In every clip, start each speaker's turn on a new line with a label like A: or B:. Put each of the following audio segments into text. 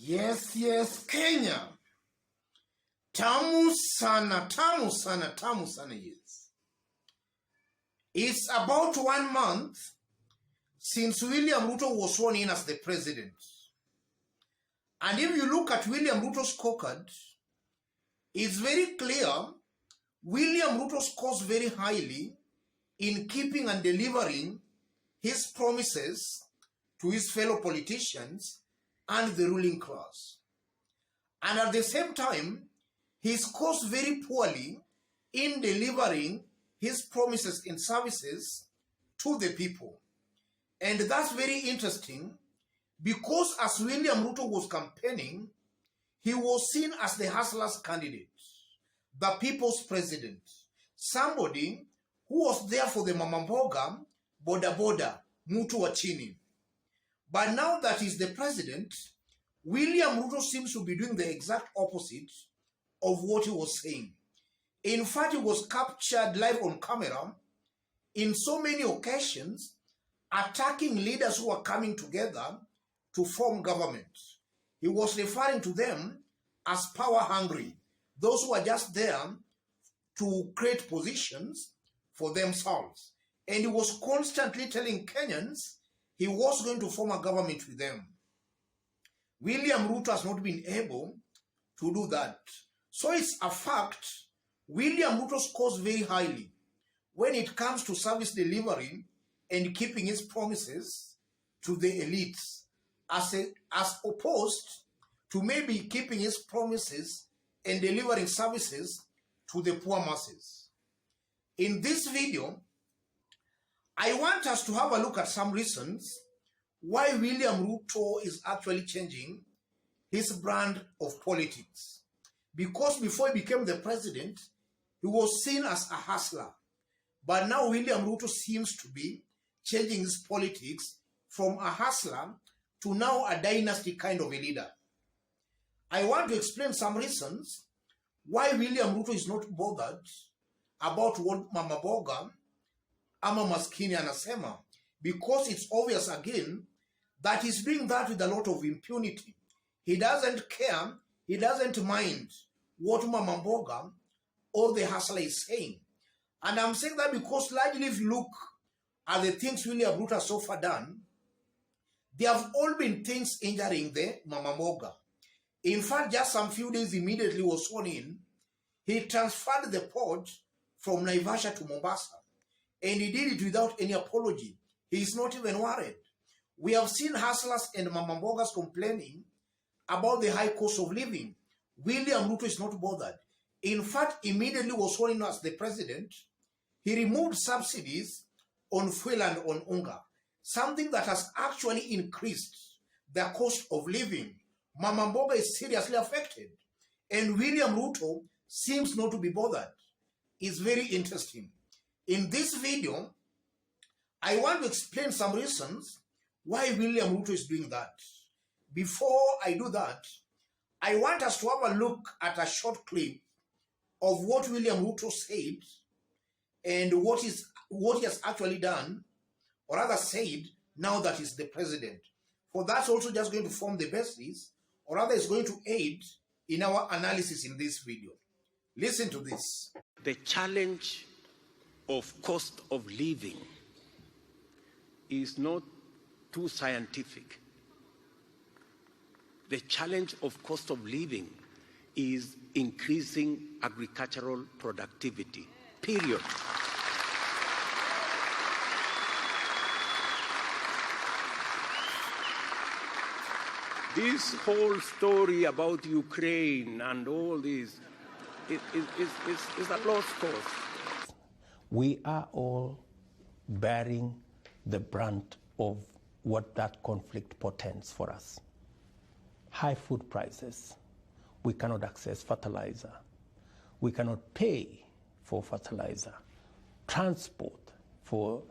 A: Yes, Kenya. Tamu sana, yes. It's about 1 month since William Ruto was sworn in as the president. And if you look at William Ruto's scorecard, it's very clear William Ruto scores very highly in keeping and delivering his promises to his fellow politicians and the ruling class. And at the same time, he scores very poorly in delivering his promises and services to the people. And that's very interesting because as William Ruto was campaigning, he was seen as the hustler's candidate, the people's president, somebody who was there for the mama mboga, boda, mtu wa chini. But now that he's the president, William Ruto seems to be doing the exact opposite of what he was saying. In fact, he was captured live on camera in so many occasions, attacking leaders who are coming together to form government. He was referring to them as power hungry, those who are just there to create positions for themselves. And he was constantly telling Kenyans he was going to form a government with them. William Ruto has not been able to do that. So it's a fact, William Ruto scores very highly when it comes to service delivery and keeping his promises to the elites, as opposed to maybe keeping his promises and delivering services to the poor masses. In this video, I want us to have a look at some reasons why William Ruto is actually changing his brand of politics. Because before he became the president, he was seen as a hustler. But now William Ruto seems to be changing his politics from a hustler to now a dynasty kind of a leader. I want to explain some reasons why William Ruto is not bothered about what Mama Boga ama maskini anasema, because it's obvious again that he's doing that with a lot of impunity. He doesn't care, he doesn't mind what Mama Boga or the hustler is saying. And I'm saying that because largely if you look at the things William Ruto has so far done, they have all been things injuring the Mama Boga. In fact, just some few days immediately was sworn in, he transferred the port from Naivasha to Mombasa. And he did it without any apology. He is not even worried. We have seen hustlers and Mama Bogas complaining about the high cost of living. William Ruto is not bothered. In fact, immediately was sworn in as the president, he removed subsidies on fuel and on unga, something that has actually increased the cost of living. Mama Mboga is seriously affected. And William Ruto seems not to be bothered. It's very interesting. In this video, I want to explain some reasons why William Ruto is doing that. Before I do that, I want us to have a look at a short clip of what William Ruto said and what he has actually done, or rather said, now that he's the president. For that's also just going to form the basis, or rather is going to aid in our analysis in this video. Listen to this.
B: The challenge of cost of living is not too scientific. The challenge of cost of living is increasing agricultural productivity, period. This whole story about Ukraine and all this is a lost cause.
C: We are all bearing the brunt of what that conflict portends for us. High food prices. We cannot access fertilizer. We cannot pay for fertilizer. Transport for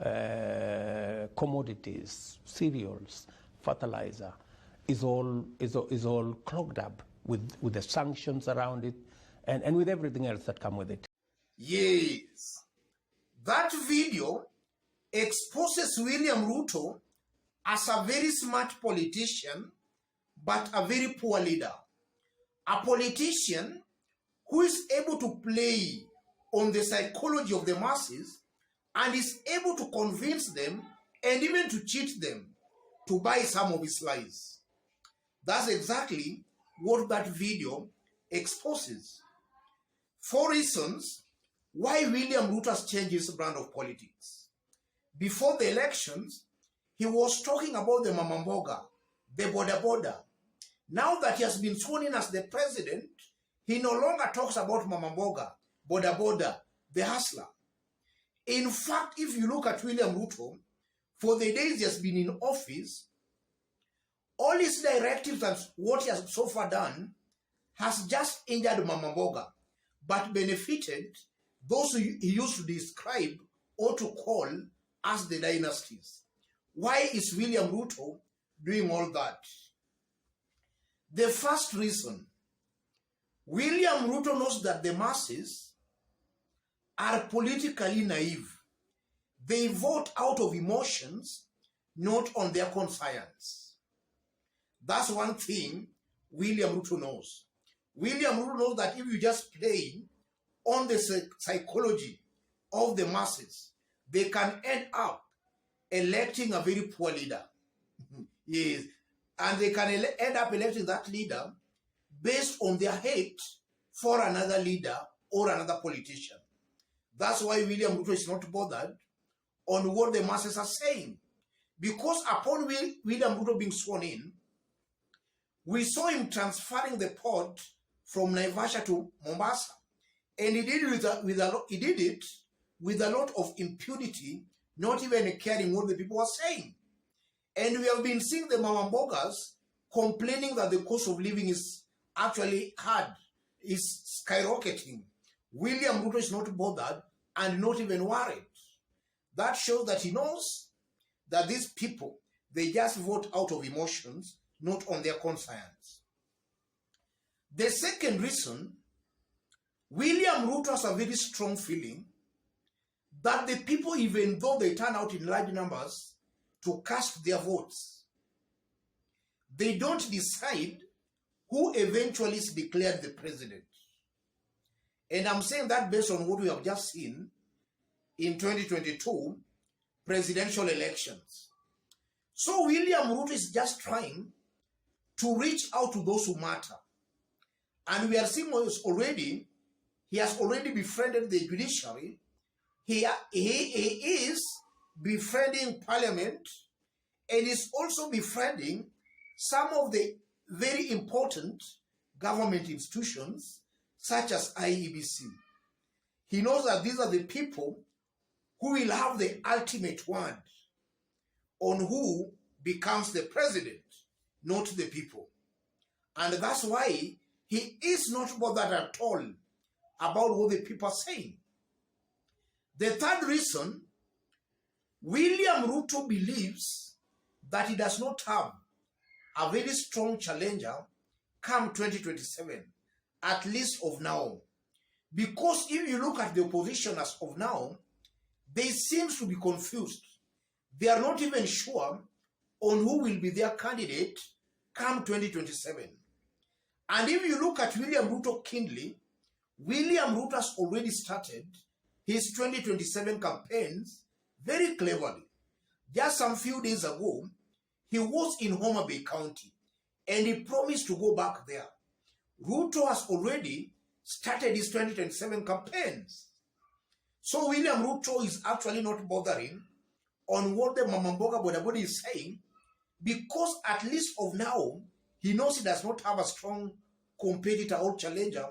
C: commodities, cereals, fertilizer is all clogged up with the sanctions around it and with everything else that come with it.
A: Yes. That video exposes William Ruto as a very smart politician, but a very poor leader. A politician who is able to play on the psychology of the masses and is able to convince them and even to cheat them to buy some of his lies. That's exactly what that video exposes. 4 reasons why William Ruto has changed his brand of politics. Before the elections, he was talking about the Mamamboga, the boda. Now that he has been sworn in as the president, he no longer talks about Mamamboga, boda, the hustler. In fact, if you look at William Ruto, for the days he has been in office, all his directives and what he has so far done has just injured Mamamboga, but benefited those who he used to describe or to call as the dynasties. Why is William Ruto doing all that? The first reason, William Ruto knows that the masses are politically naive. They vote out of emotions, not on their conscience. That's one thing William Ruto knows. William Ruto knows that if you just play on the psychology of the masses, they can end up electing a very poor leader. Yes. And they can end up electing that leader based on their hate for another leader or another politician. That's why William Ruto is not bothered on what the masses are saying. Because upon William Ruto being sworn in, we saw him transferring the port from Naivasha to Mombasa. And he did it with a lot of impunity, not even caring what the people were saying. And we have been seeing the Mamambogas complaining that the cost of living is actually hard, is skyrocketing. William Ruto is not bothered and not even worried. That shows that he knows that these people, they just vote out of emotions, not on their conscience. The second reason, William Ruto has a very strong feeling that the people, even though they turn out in large numbers to cast their votes, they don't decide who eventually is declared the president. And I'm saying that based on what we have just seen in 2022 presidential elections. So William Ruto is just trying to reach out to those who matter. And we are seeing already, he has already befriended the judiciary. He is befriending parliament, and is also befriending some of the very important government institutions, such as IEBC. He knows that these are the people who will have the ultimate word on who becomes the president, not the people. And that's why he is not bothered at all about what the people are saying. The third reason, William Ruto believes that he does not have a very strong challenger come 2027, at least of now. Because if you look at the opposition as of now, they seem to be confused. They are not even sure on who will be their candidate come 2027. And if you look at William Ruto keenly, William Ruto has already started his 2027 campaigns very cleverly. Just some few days ago, he was in Homa Bay County and he promised to go back there. Ruto has already started his 2027 campaigns. So William Ruto is actually not bothering on what the Mamamboga Boda is saying, because at least of now, he knows he does not have a strong competitor or challenger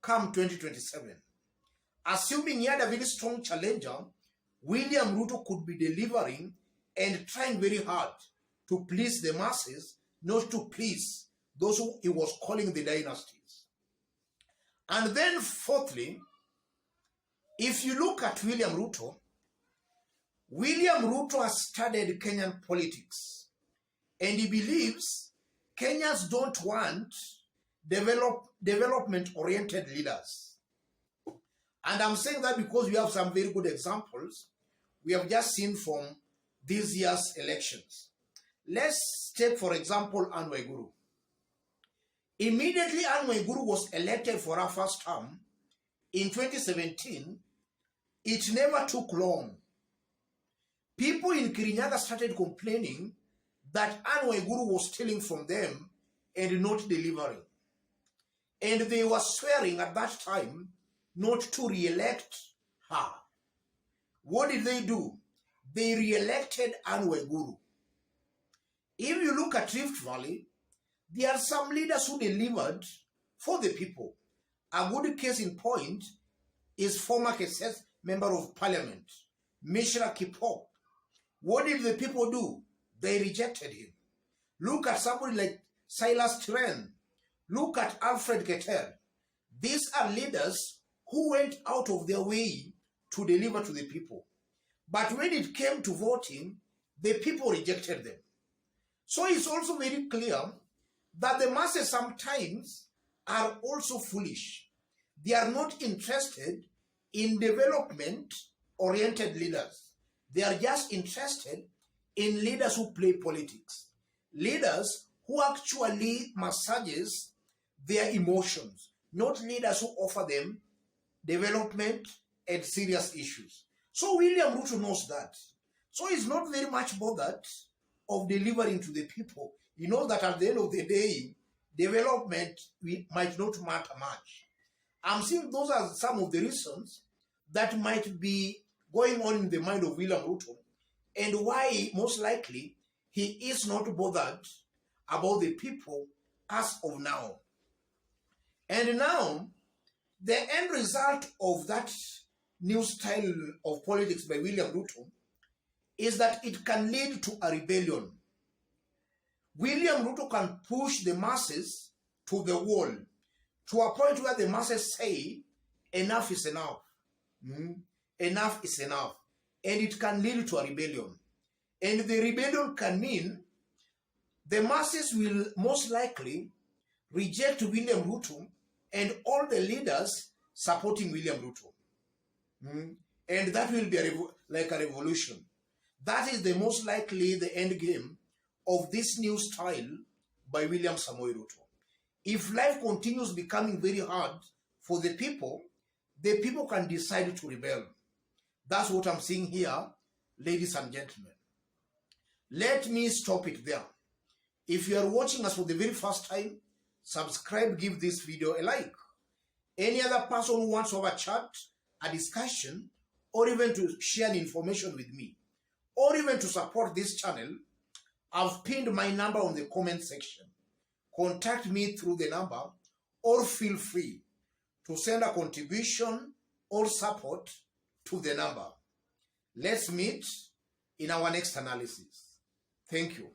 A: come 2027. Assuming he had a very strong challenger, William Ruto could be delivering and trying very hard to please the masses, not to please those who he was calling the dynasties. And then fourthly, if you look at William Ruto has studied Kenyan politics, and he believes Kenyans don't want development-oriented leaders. And I'm saying that because we have some very good examples we have just seen from this year's elections. Let's take, for example, Anne Waiguru. Immediately, Anne Waiguru was elected for her first term in 2017. It never took long. People in Kirinyaga started complaining that Anne Waiguru was stealing from them and not delivering. And they were swearing at that time not to re-elect her. What did they do? They re-elected Anne Waiguru. If you look at Rift Valley, there are some leaders who delivered for the people. A good case in point is former Kesset Member of Parliament, Mishra Kipok. What did the people do? They rejected him. Look at somebody like Silas Tiren. Look at Alfred Keter. These are leaders who went out of their way to deliver to the people. But when it came to voting, the people rejected them. So it's also very clear that the masses sometimes are also foolish. They are not interested in development-oriented leaders. They are just interested in leaders who play politics. Leaders who actually massages their emotions, not leaders who offer them development and serious issues. So William Ruto knows that. So he's not very much bothered of delivering to the people. He knows that at the end of the day, development might not matter much. I'm saying those are some of the reasons that might be going on in the mind of William Ruto and why most likely he is not bothered about the people as of now. And now, the end result of that new style of politics by William Ruto is that it can lead to a rebellion. William Ruto can push the masses to the wall, to a point where the masses say, enough is enough. Enough is enough. And it can lead to a rebellion. And the rebellion can mean the masses will most likely reject William Ruto and all the leaders supporting William Ruto. And that will be like a revolution. That is the most likely the end game of this new style by William Samoei Ruto. If life continues becoming very hard for the people can decide to rebel. That's what I'm seeing here, ladies and gentlemen. Let me stop it there. If you are watching us for the very first time, subscribe, give this video a like. Any other person who wants to have a chat, a discussion, or even to share information with me, or even to support this channel, I've pinned my number on the comment section. Contact me through the number or feel free to send a contribution or support to the number. Let's meet in our next analysis. Thank you.